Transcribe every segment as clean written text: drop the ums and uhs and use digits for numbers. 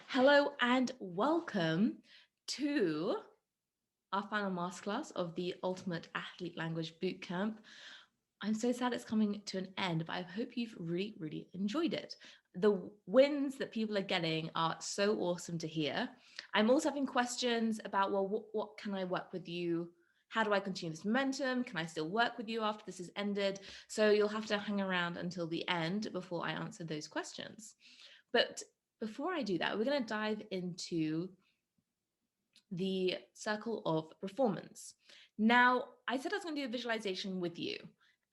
Hello and welcome to our final masterclass of the Ultimate Athlete Language Bootcamp. I'm so sad it's coming to an end, but I hope you've really enjoyed it. The wins that people are getting are so awesome to hear. I'm also having questions about, well, what can I work with you? How do I continue this momentum? Can I still work with you after this has ended? So you'll have to hang around until the end before I answer those questions. But before I do that, we're going to dive into the circle of performance. Now, I said I was going to do a visualization with you,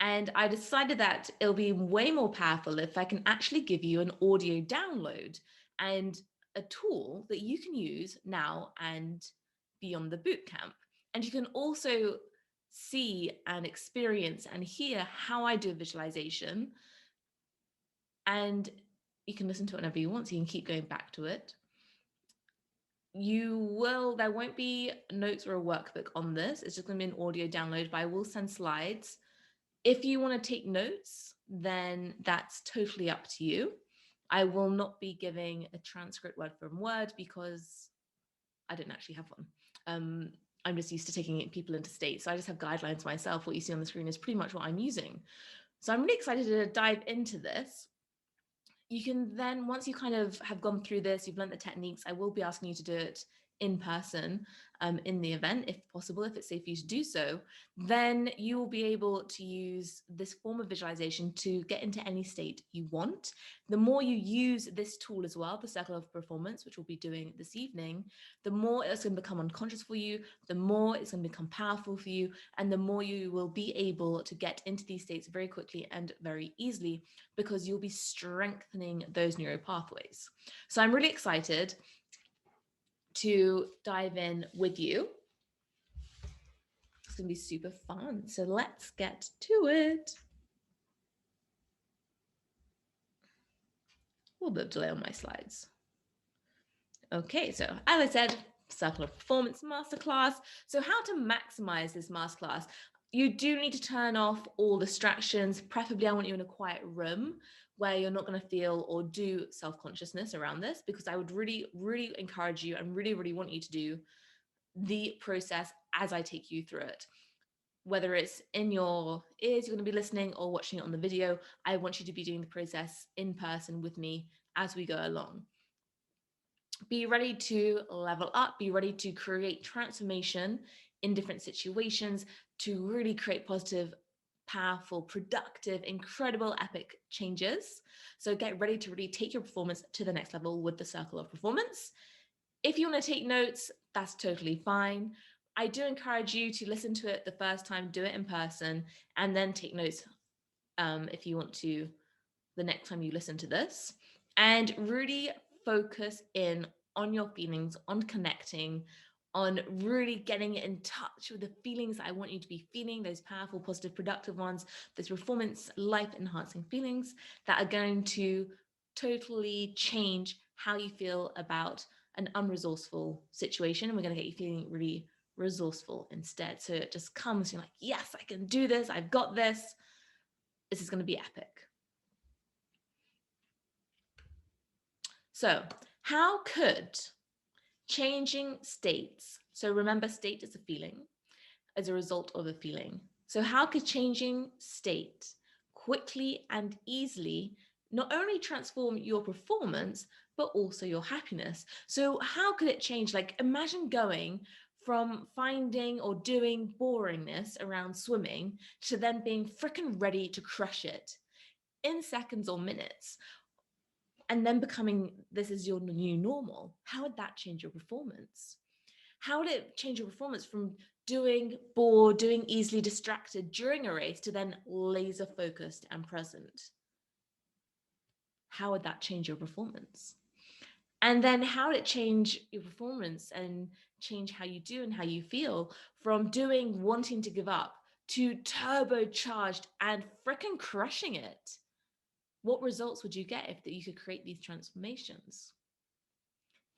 and I decided that it'll be way more powerful if I can actually give you an audio download and a tool that you can use now and beyond the bootcamp. And you can also see and experience and hear how I do a visualization, and you can listen to it whenever you want, so you can keep going back to it. There won't be notes or a workbook on this. It's just going to be an audio download, but I will send slides. If you want to take notes, then that's totally up to you. I will not be giving a transcript word for word because I didn't actually have one. I'm just used to taking people into states. So I just have guidelines myself. What you see on the screen is pretty much what I'm using. So I'm really excited to dive into this. You can then, once you kind of have gone through this, you've learned the techniques, I will be asking you to do it in person in the event, if possible, if it's safe for you to do so, then you will be able to use this form of visualization to get into any state you want. The more you use this tool as well, the circle of performance, which we'll be doing this evening, the more it's going to become unconscious for you, the more it's going to become powerful for you, and the more you will be able to get into these states very quickly and very easily, because you'll be strengthening those neural pathways. So I'm really excited to dive in with you. It's going to be super fun. So let's get to it. A little bit of delay on my slides. Okay, so as I said, Circle of Performance Masterclass. So how to maximize this masterclass? You do need to turn off all distractions. Preferably, I want you in a quiet room where you're not going to feel or do self-consciousness around this, because I would really encourage you and really want you to do the process as I take you through it. Whether it's in your ears, you're going to be listening, or watching it on the video, I want you to be doing the process in person with me as we go along. Be ready to level up, be ready to create transformation in different situations to really create positive, powerful, productive, incredible, epic changes. So get ready to really take your performance to the next level with the circle of performance. If you want to take notes, that's totally fine. I do encourage you to listen to it the first time, do it in person, and then take notes if you want to the next time you listen to this. And really focus in on your feelings, on connecting, on really getting in touch with the feelings I want you to be feeling, those powerful, positive, productive ones, those performance, life-enhancing feelings that are going to totally change how you feel about an unresourceful situation. And we're going to get you feeling really resourceful instead. So it just comes, you're like, yes, I can do this. I've got this. This is going to be epic. So how could changing states, so remember, state is a feeling as a result of a feeling. So how could changing state quickly and easily not only transform your performance, but also your happiness? So how could it change? Like, imagine going from finding or doing boringness around swimming to then being freaking ready to crush it in seconds or minutes, and then becoming this is your new normal. How would that change your performance? How would it change your performance from doing bored, doing easily distracted during a race to then laser focused and present? How would that change your performance? And then how would it change your performance and change how you do and how you feel from doing, wanting to give up, to turbocharged and freaking crushing it? What results would you get if you could create these transformations?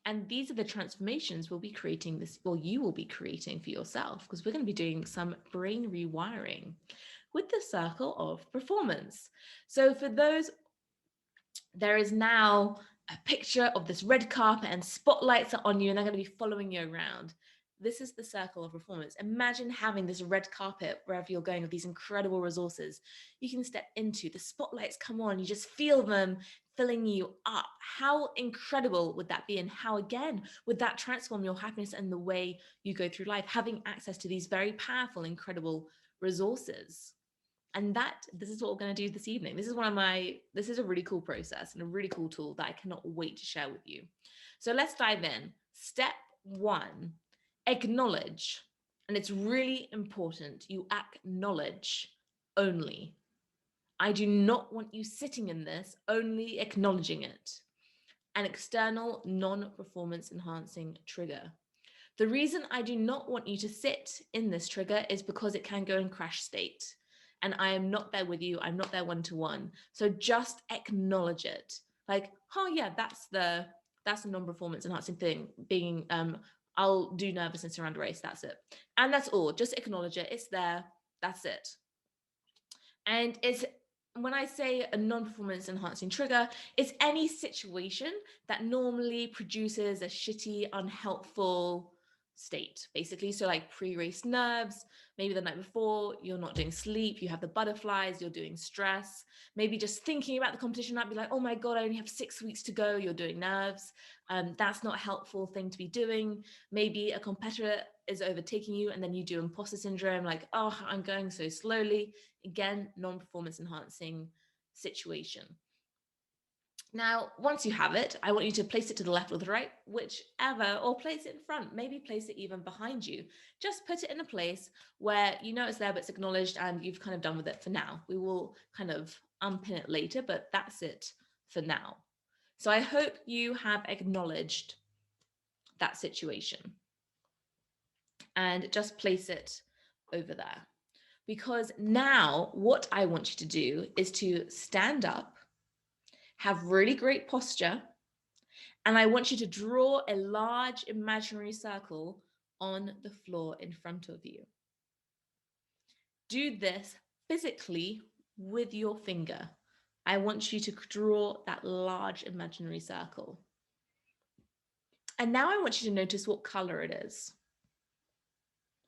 And these are the transformations we'll be creating this, or you will be creating for yourself, because we're going to be doing some brain rewiring with the circle of performance. So for those, there is now a picture of this red carpet and spotlights are on you and they're going to be following you around. This is the circle of performance. Imagine having this red carpet wherever you're going with these incredible resources you can step into. The spotlights come on, you just feel them filling you up. How incredible would that be? And how, again, would that transform your happiness and the way you go through life, having access to these very powerful, incredible resources? And this is what we're going to do this evening. This is a really cool process and a really cool tool that I cannot wait to share with you. So let's dive in. Step 1, acknowledge. And it's really important you acknowledge only. I do not want you sitting in this, only acknowledging it. An external non-performance enhancing trigger. The reason I do not want you to sit in this trigger is because it can go in crash state. And I am not there with you. I'm not there one-to-one. So just acknowledge it. Like, oh yeah, that's the non-performance enhancing thing. Being I'll do nervousness around a race. That's it. And that's all. Just acknowledge it. It's there. That's it. And it's when I say a non-performance enhancing trigger, it's any situation that normally produces a shitty, unhelpful state, basically. So like pre-race nerves, maybe the night before, you're not doing sleep, you have the butterflies, you're doing stress. Maybe just thinking about the competition might be like, oh my God, I only have 6 weeks to go, you're doing nerves. That's not a helpful thing to be doing. Maybe a competitor is overtaking you and then you do imposter syndrome, like, oh, I'm going so slowly. Again, non-performance enhancing situation. Now, once you have it, I want you to place it to the left or the right, whichever, or place it in front, maybe place it even behind you. Just put it in a place where you know it's there, but it's acknowledged and you've kind of done with it for now. We will kind of unpin it later, but that's it for now. So I hope you have acknowledged that situation and just place it over there. Because now what I want you to do is to stand up, have really great posture, and I want you to draw a large imaginary circle on the floor in front of you. Do this physically with your finger. I want you to draw that large imaginary circle. And now I want you to notice what color it is.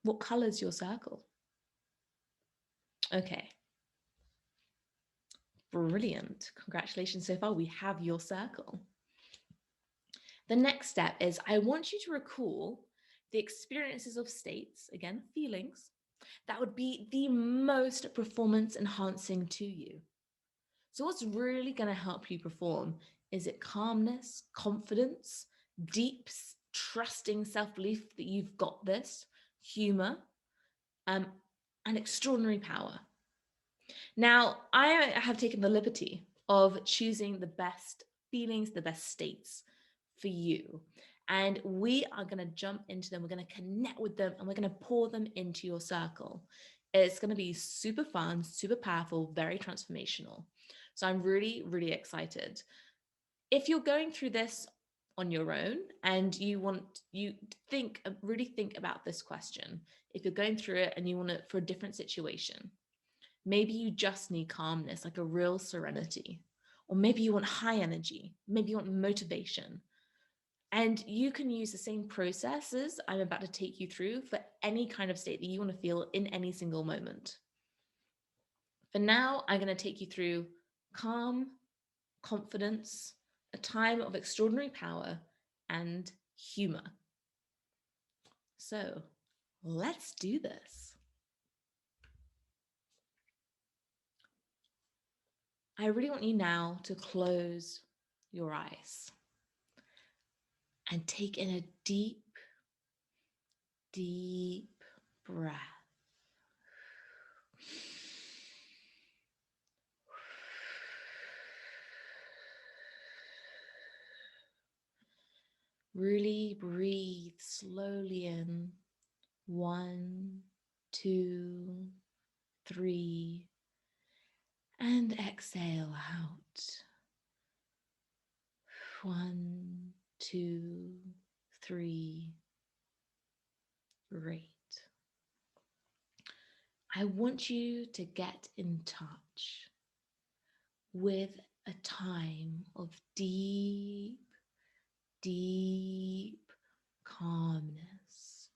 What color is your circle? Okay. Brilliant. Congratulations so far. We have your circle. The next step is I want you to recall the experiences of states, again, feelings, that would be the most performance enhancing to you. So what's really going to help you perform? Is it calmness, confidence, deep, trusting self-belief that you've got this, humor, and extraordinary power? Now, I have taken the liberty of choosing the best feelings, the best states for you. And we are going to jump into them. We're going to connect with them and we're going to pour them into your circle. It's going to be super fun, super powerful, very transformational. So I'm really, really excited. If you're going through this on your own and you really think about this question, if you're going through it and you want it for a different situation, maybe you just need calmness, like a real serenity, or maybe you want high energy, maybe you want motivation. And you can use the same processes I'm about to take you through for any kind of state that you want to feel in any single moment. For now, I'm going to take you through calm, confidence, a time of extraordinary power, and humor. So let's do this. I really want you now to close your eyes and take in a deep, deep breath. Really breathe slowly in. 1, 2, 3, and exhale out. 1, 2, 3. Great. I want you to get in touch with a time of deep, deep calmness.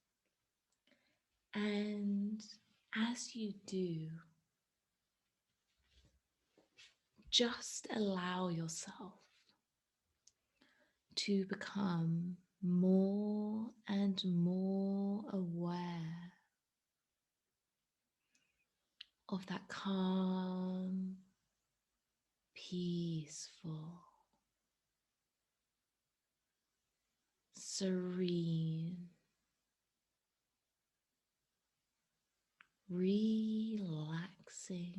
And as you do, just allow yourself to become more and more aware of that calm, peaceful, serene, relaxing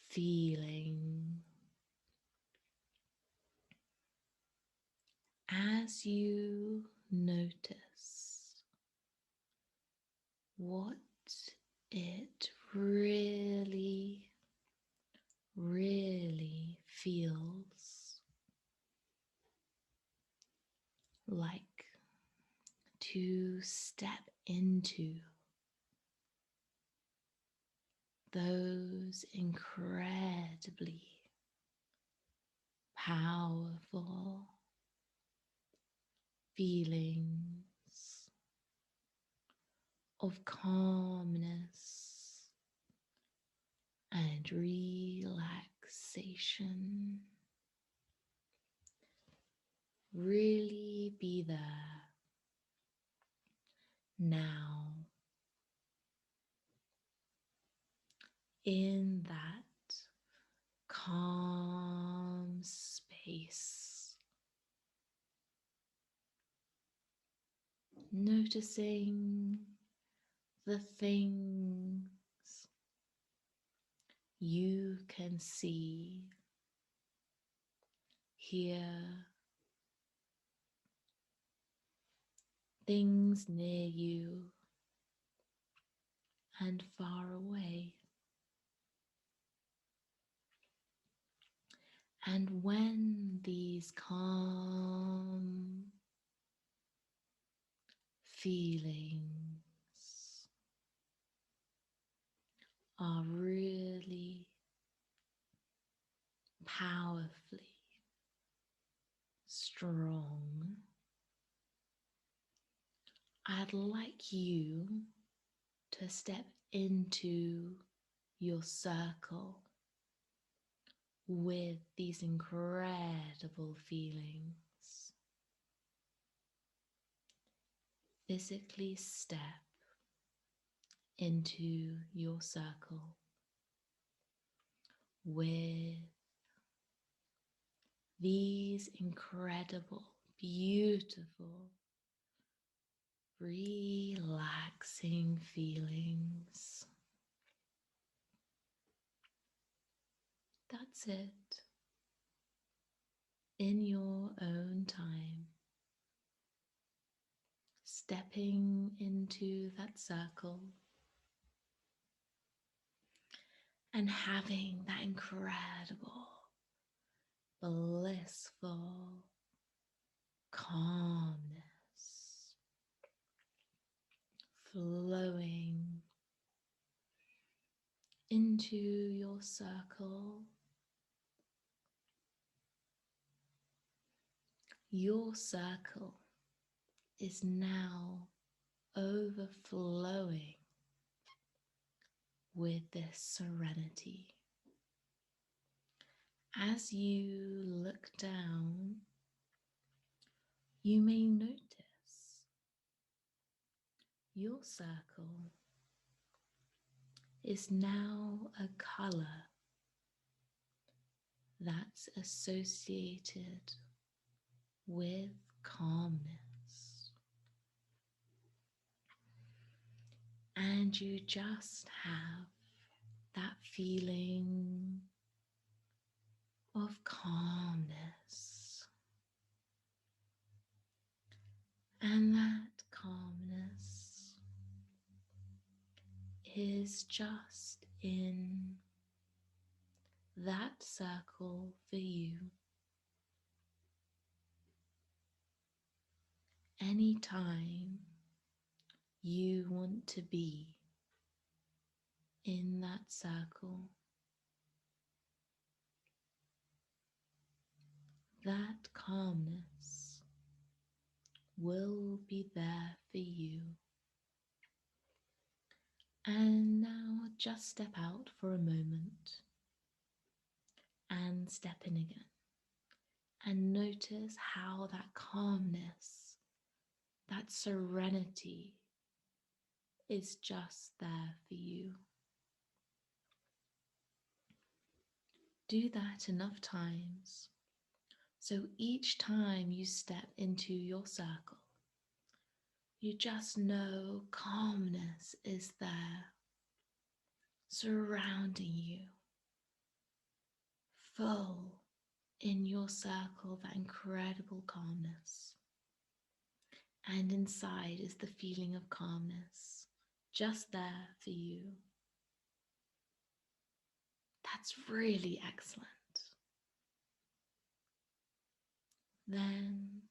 feeling as you notice what it really, really feels like to step into those incredibly powerful feelings of calmness and relaxation. Really be there now in that calm space, noticing the things you can see, hear, things near you and far away. And when these calm feelings are really powerfully strong, I'd like you to step into your circle with these incredible feelings. Physically step into your circle with these incredible, beautiful, relaxing feelings. That's it. In your own time, stepping into that circle and having that incredible, blissful calmness flowing into your circle. Your circle is now overflowing with this serenity. As you look down, you may notice your circle is now a color that's associated with calmness. And you just have that feeling of calmness. And that calmness is just in that circle for you. Anytime you want to be in that circle, that calmness will be there for you. And now just step out for a moment and step in again. And notice how that calmness, that serenity is just there for you. Do that enough times. So each time you step into your circle, you just know calmness is there, surrounding you, full in your circle, that incredible calmness. And inside is the feeling of calmness, just there for you. That's really excellent. Then,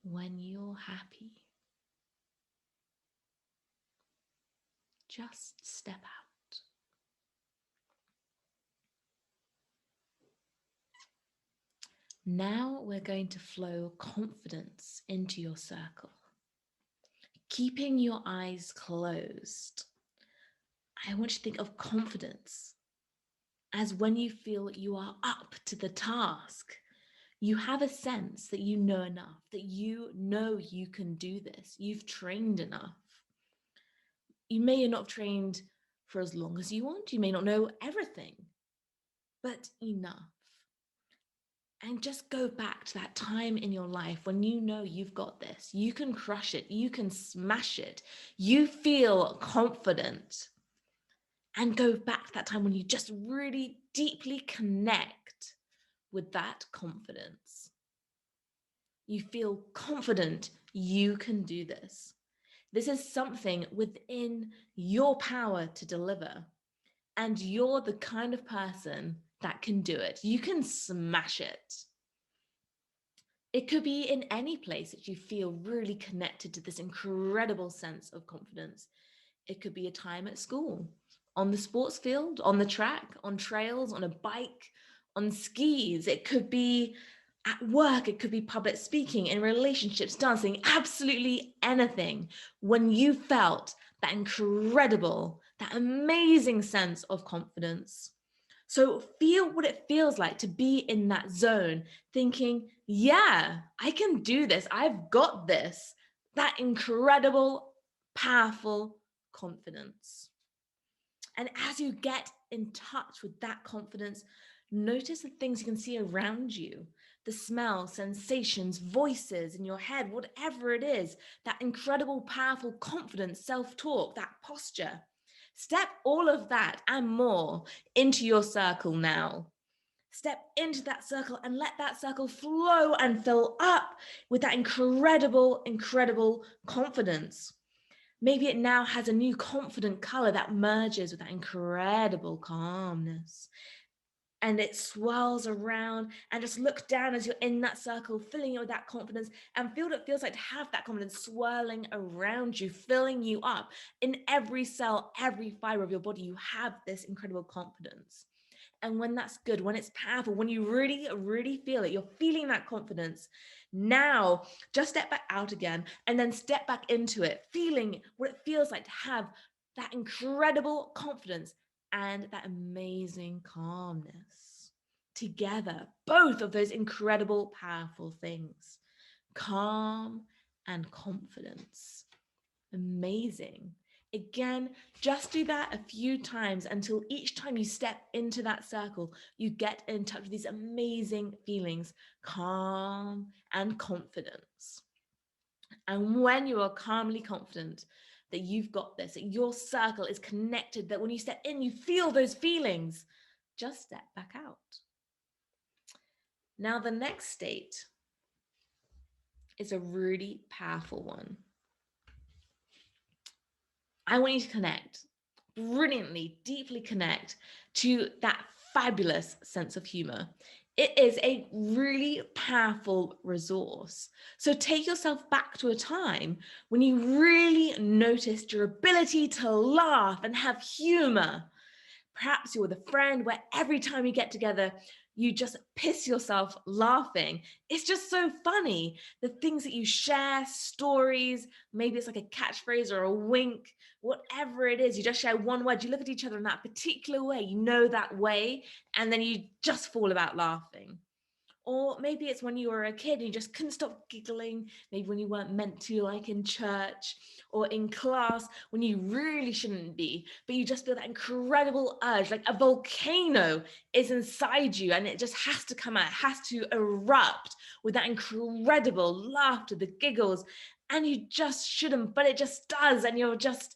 when you're happy, just step out. Now we're going to flow confidence into your circle. Keeping your eyes closed, I want you to think of confidence as when you feel you are up to the task. You have a sense that you know enough, that you know you can do this. You've trained enough. You may not have trained for as long as you want. You may not know everything, but enough. And just go back to that time in your life when you know you've got this. You can crush it. You can smash it. You feel confident. And go back to that time when you just really deeply connect with that confidence. You feel confident you can do this. This is something within your power to deliver. And you're the kind of person that can do it. You can smash it. It could be in any place that you feel really connected to this incredible sense of confidence. It could be a time at school, on the sports field, on the track, on trails, on a bike, on skis. It could be at work. It could be public speaking, in relationships, dancing, absolutely anything. When you felt that incredible, that amazing sense of confidence. So feel what it feels like to be in that zone, thinking, yeah, I can do this. I've got this. That incredible, powerful confidence. And as you get in touch with that confidence, notice the things you can see around you, the smells, sensations, voices in your head, whatever it is, that incredible, powerful confidence, self-talk, that posture. Step all of that and more into your circle now. Step into that circle and let that circle flow and fill up with that incredible, incredible confidence. Maybe it now has a new confident color that merges with that incredible calmness. And it swirls around, and just look down as you're in that circle, filling it with that confidence, and feel what it feels like to have that confidence swirling around you, filling you up. In every cell, every fiber of your body, you have this incredible confidence. And when that's good, when it's powerful, when you really, really feel it, you're feeling that confidence. Now, just step back out again and then step back into it, feeling what it feels like to have that incredible confidence and that amazing calmness. Together, both of those incredible, powerful things. Calm and confidence. Amazing. Again, just do that a few times until each time you step into that circle, you get in touch with these amazing feelings, calm and confidence. And when you are calmly confident that you've got this, that your circle is connected, that when you step in, you feel those feelings, just step back out. Now, the next state is a really powerful one. I want you to connect, brilliantly, deeply connect to that fabulous sense of humor. It is a really powerful resource. So take yourself back to a time when you really noticed your ability to laugh and have humor. Perhaps you're with a friend where every time you get together, you just piss yourself laughing. It's just so funny. The things that you share, stories, maybe it's like a catchphrase or a wink, whatever it is, you just share one word. You look at each other in that particular way, you know that way, and then you just fall about laughing. Or maybe it's when you were a kid and you just couldn't stop giggling, maybe when you weren't meant to, like in church or in class, when you really shouldn't be, but you just feel that incredible urge, like a volcano is inside you and it just has to come out, it has to erupt with that incredible laughter, the giggles, and you just shouldn't, but it just does, and you're just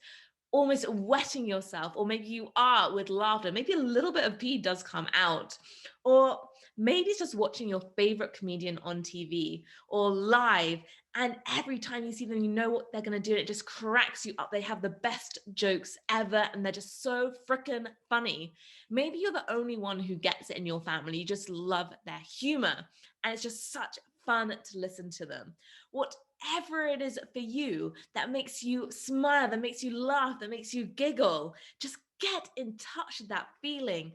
almost wetting yourself, or maybe you are with laughter, maybe a little bit of pee does come out, or maybe it's just watching your favorite comedian on TV or live, and every time you see them, you know what they're going to do. And it just cracks you up. They have the best jokes ever, and they're just so freaking funny. Maybe you're the only one who gets it in your family. You just love their humor, and it's just such fun to listen to them. Whatever it is for you that makes you smile, that makes you laugh, that makes you giggle, just get in touch with that feeling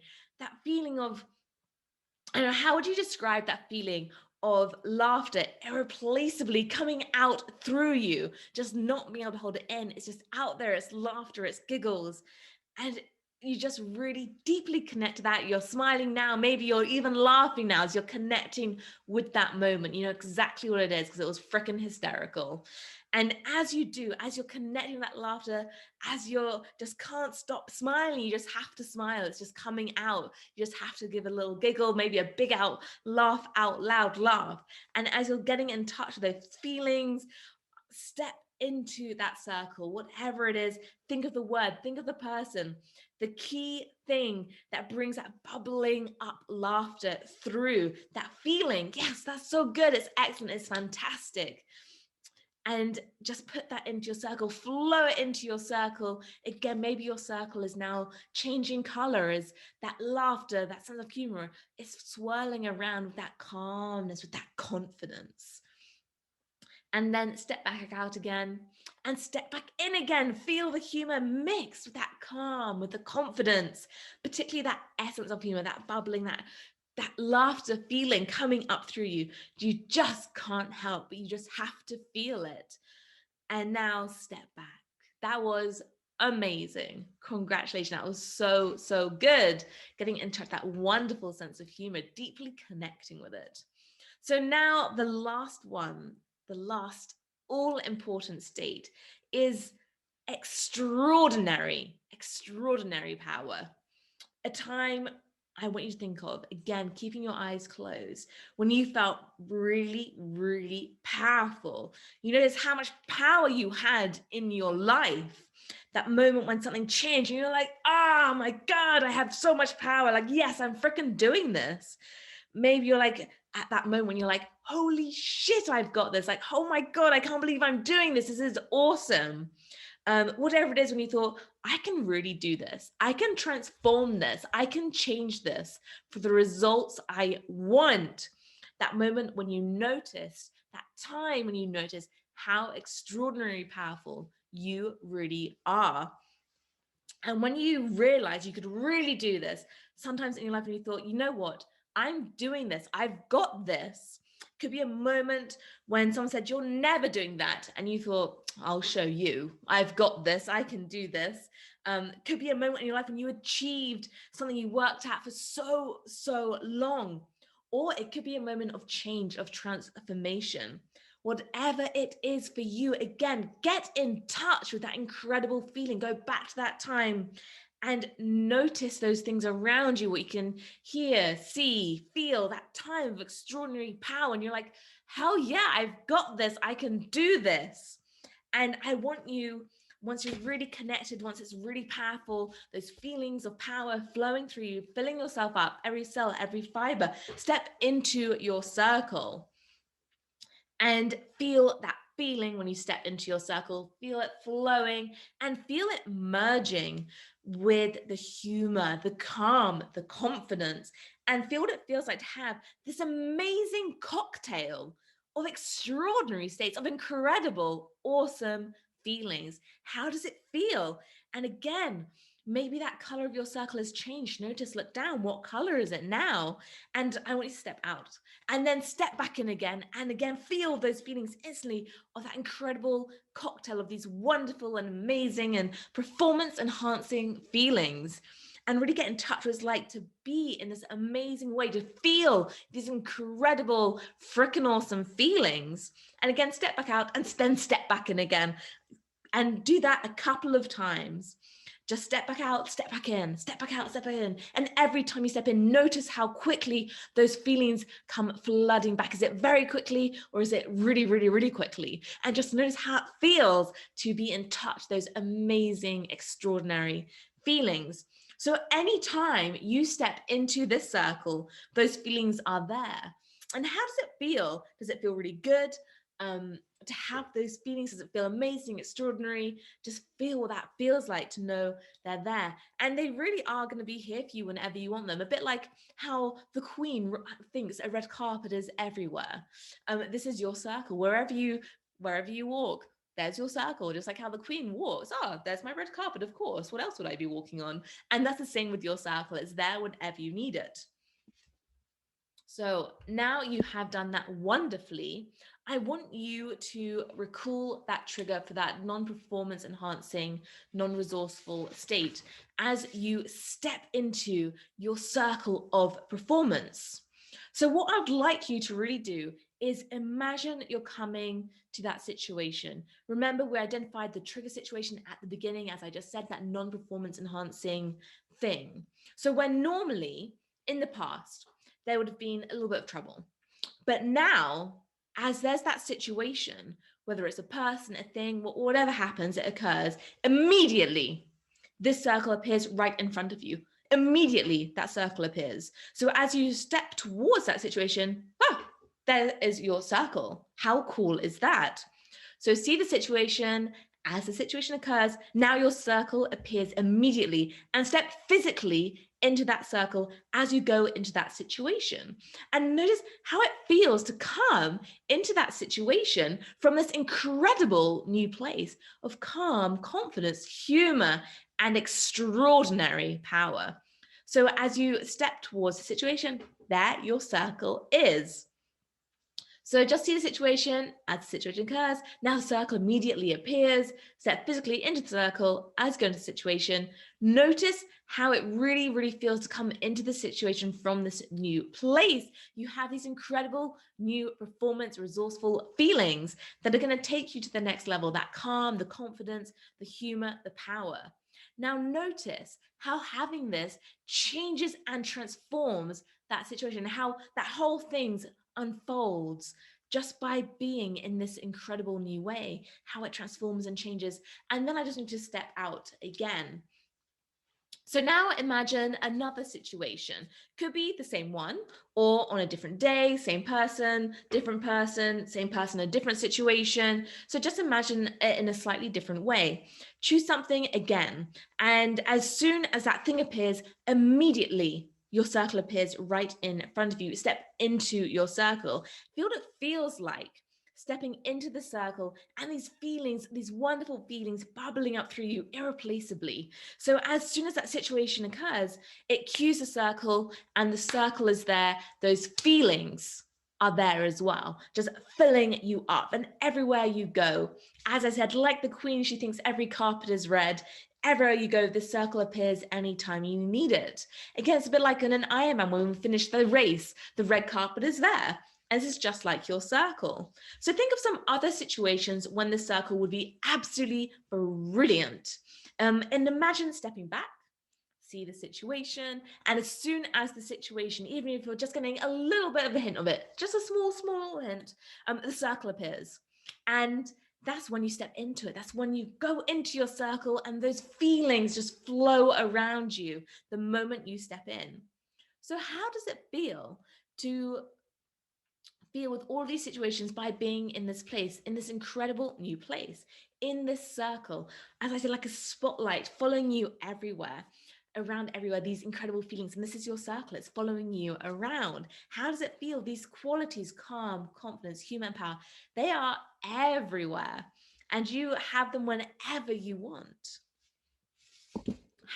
of, I don't know, how would you describe that feeling of laughter irreplaceably coming out through you, just not being able to hold it in? It's just out there, it's laughter, it's giggles. And you just really deeply connect to that. You're smiling now, maybe you're even laughing now as you're connecting with that moment. You know exactly what it is because it was freaking hysterical. And as you do, as you're connecting that laughter, as you're just can't stop smiling, you just have to smile. It's just coming out. You just have to give a little giggle, maybe a big laugh out loud laugh. And as you're getting in touch with those feelings, step into that circle, whatever it is. Think of the word, think of the person. The key thing that brings that bubbling up laughter through that feeling. Yes, that's so good. It's excellent. It's fantastic. And just put that into your circle, flow it into your circle. Again, maybe your circle is now changing color as that laughter, that sense of humor is swirling around with that calmness, with that confidence. And then step back out again and step back in again. Feel the humor mixed with that calm, with the confidence, particularly that essence of humor, that bubbling, that laughter feeling coming up through you. You just can't help, but you just have to feel it. And now step back. That was amazing. Congratulations. That was so, so good. Getting into that wonderful sense of humor, deeply connecting with it. So now the last one, the last all important state is extraordinary power. A time I want you to think of, again, keeping your eyes closed, when you felt really, really powerful. You notice how much power you had in your life. That moment when something changed and you're like, oh my God, I have so much power. Like, yes, I'm freaking doing this. Maybe you're like at that moment when you're like, holy shit, I've got this. Like, oh my God, I can't believe I'm doing this. This is awesome. Whatever it is, when you thought, I can really do this. I can transform this. I can change this for the results I want. That moment when you notice, that time when you notice how extraordinarily powerful you really are. And when you realize you could really do this, sometimes in your life when you thought, you know what, I'm doing this, I've got this. Could be a moment when someone said, you're never doing that. And you thought, I'll show you, I've got this, I can do this. Could be a moment in your life when you achieved something you worked at for so, so long. Or it could be a moment of change, of transformation. Whatever it is for you, again, get in touch with that incredible feeling. Go back to that time and notice those things around you, what you can hear, see, feel, that time of extraordinary power. And you're like, hell yeah, I've got this. I can do this. And I want you, once you're really connected, once it's really powerful, those feelings of power flowing through you, filling yourself up, every cell, every fiber, step into your circle and feel that feeling when you step into your circle, feel it flowing and feel it merging with the humor, the calm, the confidence, and feel what it feels like to have this amazing cocktail of extraordinary states, of incredible, awesome feelings. How does it feel? And again, Maybe that color of your circle has changed. Notice, look down. What color is it now? And I want you to step out and then step back in again, and again, feel those feelings instantly of that incredible cocktail of these wonderful and amazing and performance enhancing feelings. And really get in touch with what it's like to be in this amazing way, to feel these incredible, freaking awesome feelings. And again, step back out and then step back in again. And do that a couple of times. Just step back out, step back in, step back out, step back in. And every time you step in, notice how quickly those feelings come flooding back. Is it very quickly, or is it really, really, really quickly? And just notice how it feels to be in touch, those amazing, extraordinary feelings. So anytime you step into this circle, those feelings are there. And how does it feel? Does it feel really good? To have those feelings? Does it feel amazing, extraordinary? Just feel what that feels like to know they're there. And they really are going to be here for you whenever you want them. A bit like how the Queen thinks a red carpet is everywhere. This is your circle. Wherever you walk, there's your circle. Just like how the Queen walks. Oh, there's my red carpet, of course. What else would I be walking on? And that's the same with your circle. It's there whenever you need it. So now you have done that wonderfully. I want you to recall that trigger for that non-performance enhancing, non-resourceful state as you step into your circle of performance. So what I'd like you to really do is imagine you're coming to that situation. Remember, we identified the trigger situation at the beginning, as I just said, that non-performance enhancing thing. So when normally in the past, there would have been a little bit of trouble. But now, as there's that situation, whether it's a person, a thing, whatever happens, it occurs, immediately this circle appears right in front of you. Immediately that circle appears. So as you step towards that situation, there is your circle. How cool is that? So see the situation. As the situation occurs, now your circle appears immediately, and step physically into that circle as you go into that situation. And notice how it feels to come into that situation from this incredible new place of calm, confidence, humor, and extraordinary power. So as you step towards the situation, there your circle is. So just see the situation. As the situation occurs, now the circle immediately appears. Step physically into the circle as you go into the situation. Notice how it really, really feels to come into the situation from this new place. You have these incredible new performance, resourceful feelings that are going to take you to the next level, that calm, the confidence, the humor, the power. Now notice how having this changes and transforms that situation, how that whole thing's unfolds just by being in this incredible new way, how it transforms and changes. And then I just need to step out again. So now imagine another situation. Could be the same one, or on a different day, same person, same person, a different situation. So just imagine it in a slightly different way. Choose something again. And as soon as that thing appears, immediately your circle appears right in front of you. Step into your circle. Feel what it feels like stepping into the circle, and these feelings, these wonderful feelings bubbling up through you irreplaceably. So as soon as that situation occurs, it cues the circle, and the circle is there. Those feelings are there as well, just filling you up. And everywhere you go, as I said, like the Queen, she thinks every carpet is red. Everywhere you go, the circle appears anytime you need it. Again, it's a bit like in an Ironman when we finish the race, the red carpet is there. And this is just like your circle. So think of some other situations when the circle would be absolutely brilliant. And imagine stepping back, see the situation, and as soon as the situation, even if you're just getting a little bit of a hint of it, just a small hint, the circle appears. And that's when you step into it. That's when you go into your circle, and those feelings just flow around you the moment you step in. So how does it feel to feel with all these situations by being in this place, in this incredible new place, in this circle, as I said, like a spotlight following you everywhere, around everywhere, these incredible feelings. And this is your circle, it's following you around. How does it feel? These qualities, calm, confidence, human power, they are everywhere, and you have them whenever you want.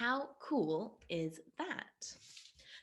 How cool is that?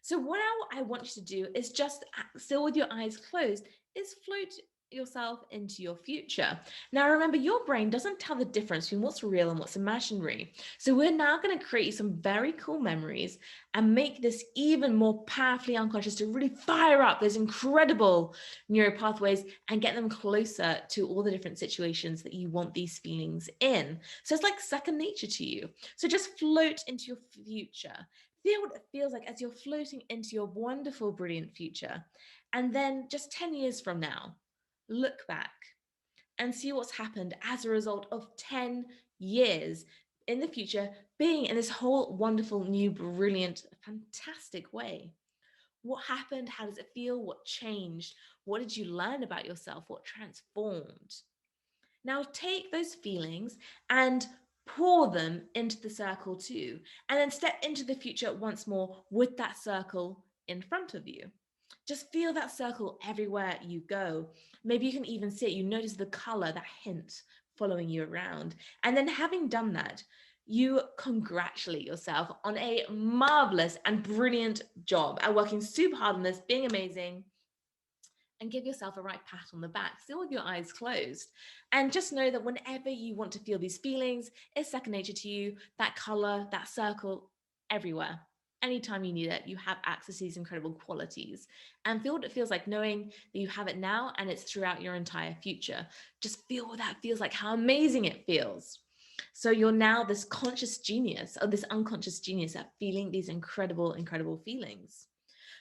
So what I want you to do is just still with your eyes closed, is float yourself into your future. Now remember, your brain doesn't tell the difference between what's real and what's imaginary. So we're now going to create some very cool memories and make this even more powerfully unconscious to really fire up those incredible neural pathways and get them closer to all the different situations that you want these feelings in. So it's like second nature to you. So just float into your future. Feel what it feels like as you're floating into your wonderful, brilliant future. And then just 10 years from now, look back and see what's happened as a result of 10 years in the future being in this whole wonderful, new, brilliant, fantastic way. What happened? How does it feel? What changed? What did you learn about yourself? What transformed? Now take those feelings and pour them into the circle too, and then step into the future once more with that circle in front of you. Just feel that circle everywhere you go. Maybe you can even see it. You notice the color, that hint following you around. And then having done that, you congratulate yourself on a marvelous and brilliant job at working super hard on this, being amazing, and give yourself a right pat on the back, still with your eyes closed. And just know that whenever you want to feel these feelings, it's second nature to you, that color, that circle, everywhere. Anytime you need it, you have access to these incredible qualities. And feel what it feels like knowing that you have it now and it's throughout your entire future. Just feel what that feels like, how amazing it feels. So you're now this conscious genius or this unconscious genius at feeling these incredible, incredible feelings.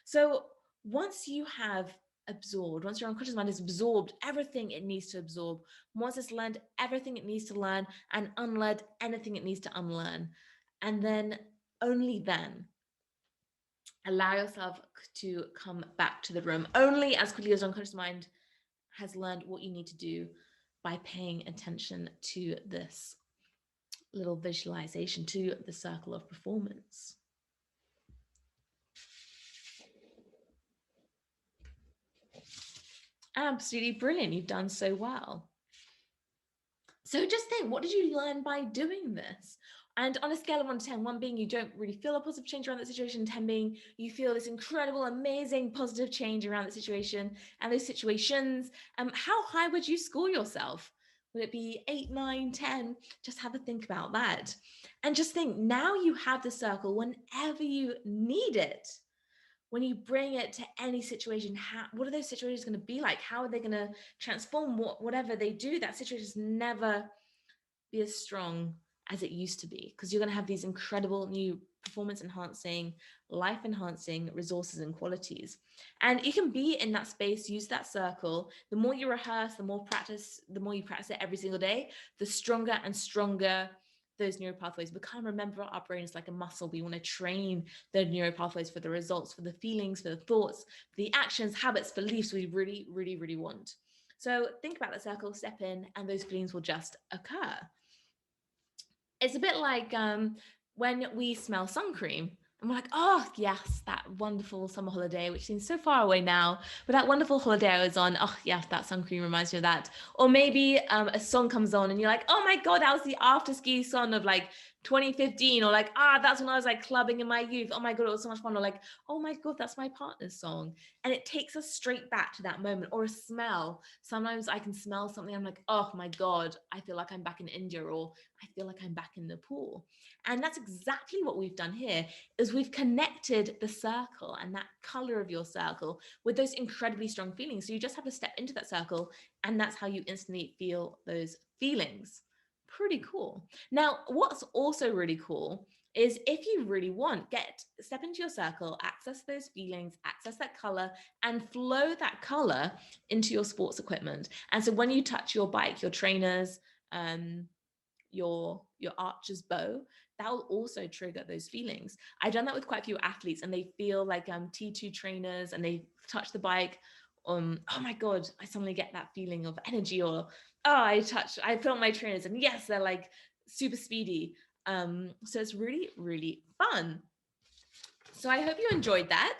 So once you have absorbed, once your unconscious mind has absorbed everything it needs to absorb, once it's learned everything it needs to learn and unlearned anything it needs to unlearn, and then only then allow yourself to come back to the room only as quickly as your unconscious mind has learned what you need to do by paying attention to this little visualization, to the circle of performance. Absolutely brilliant. You've done so well. So just think, what did you learn by doing this? And on a scale of 1 to 10, 1 being you don't really feel a positive change around that situation, 10 being you feel this incredible, amazing, positive change around that situation and those situations, how high would you score yourself? Would it be 8, 9, 10? Just have a think about that. And just think, now you have the circle whenever you need it. When you bring it to any situation, what are those situations going to be like? How are they going to transform whatever they do? That situation is never be as strong as it used to be, because you're going to have these incredible new performance enhancing, life enhancing resources and qualities. And you can be in that space, use that circle. The more you rehearse, the more you practice it every single day, the stronger and stronger those neural pathways become. Remember, our brain is like a muscle. We want to train the neural pathways for the results, for the feelings, for the thoughts, for the actions, habits, beliefs we really, really, really want. So think about the circle, step in, and those feelings will just occur. It's a bit like when we smell sun cream and we're like, oh, yes, that wonderful summer holiday, which seems so far away now, but that wonderful holiday I was on, oh, yes, that sun cream reminds me of that. Or maybe a song comes on and you're like, oh my God, that was the after ski song of like 2015, or like, that's when I was like clubbing in my youth. Oh my God, it was so much fun. Or like, oh my God, that's my partner's song. And it takes us straight back to that moment. Or a smell. Sometimes I can smell something. I'm like, oh my God, I feel like I'm back in India, or I feel like I'm back in Nepal. And that's exactly what we've done here, is we've connected the circle and that color of your circle with those incredibly strong feelings. So you just have to step into that circle, and that's how you instantly feel those feelings. Pretty cool. Now, what's also really cool is if you really want, step into your circle, access those feelings, access that color, and flow that color into your sports equipment. And so when you touch your bike, your trainers, your archer's bow, that will also trigger those feelings. I've done that with quite a few athletes, and they feel like T2 trainers, and they touch the bike. Oh my God, I suddenly get that feeling of energy. Or I feel my trainers, and yes, they're like super speedy. So it's really, really fun. So I hope you enjoyed that.